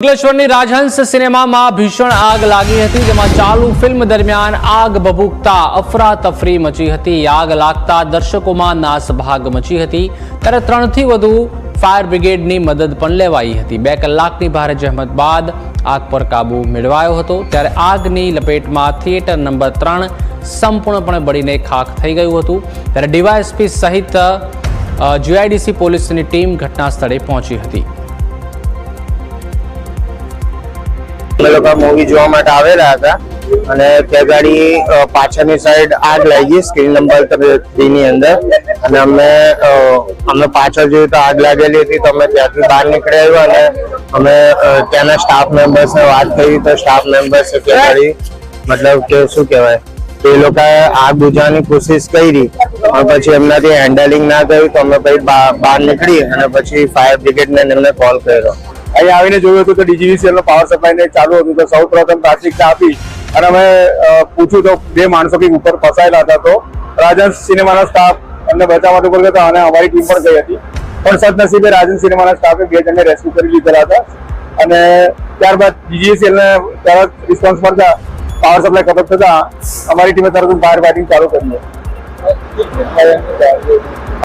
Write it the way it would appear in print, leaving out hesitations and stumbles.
અંકલેશ્વરની રાજહંસ સિનેમામાં ભીષણ આગ લાગી હતી, જેમાં ચાલુ ફિલ્મ દરમિયાન આગ ભભૂકતા અફરાતફરી મચી હતી। આગ લાગતા દર્શકોમાં નાસભાગ મચી હતી, ત્યારે 3 થી વધુ ફાયર બ્રિગેડની મદદ પણ લેવાઈ હતી। 2 કલાકની ભારે જહેમત બાદ આગ પર કાબુ મેળવાયો હતો, ત્યારે આગની લપેટમાં થિયેટર નંબર 3 સંપૂર્ણપણે બળીને ખાખ થઈ ગયું હતું। ત્યારે ડીવાયએસપી સહિત જીઆઈડીસી પોલીસની ટીમ ઘટના સ્થળે પહોંચી હતી। અમે લોકો મૂવી જોવા માટે આવેલા હતા અને તે ગાડી પાછળની સાઈડ આગ લાગી સ્ક્રીન નંબર 3 ની અંદર અને અમે પાછળ જોયું તો આગ લાગેલી હતી, તો અમે ત્યાંથી બહાર નીકળી આવ્યા અને અમે ત્યાંના સ્ટાફ મેમ્બર્સને વાત કરી તો સ્ટાફ મેમ્બર્સે તે ગાડી મતલબ કે શું કહેવાય એ લોકોએ આગ બુઝાવવાની કોશિશ કરી પણ પછી એમનાથી હેન્ડલિંગ ના થયું તો અમે પછી બહાર નીકળી અને પછી ફાયર બ્રિગેડને એમને કોલ કર્યો। અહીં આવીને જોયું હતું તો ડીજીવીસીએલ પાવર સપ્લાય ચાલુ હતું, તો સૌ પ્રથમ પ્રાથમિકતા આપી અને અમે પૂછ્યું તો 2 માણસો કંઈક ઉપર ફસાયેલા હતા, તો રાજહંસ સિનેમાના સ્ટાફ એમને બચાવવા માટે ઉપર ગયા અને અમારી ટીમ પણ ગઈ હતી, પણ સદનસીબે રાજહંસ સિનેમાના સ્ટાફે 2 જણને રેસ્ક્યુ કરી લીધેલા હતા અને ત્યારબાદ ડીજીવીસીએલને તરત રિસ્પોન્સ મળતા પાવર સપ્લાય કટ થતા અમારી ટીમે તરત ફાયર ફાઇટિંગ ચાલુ કરી।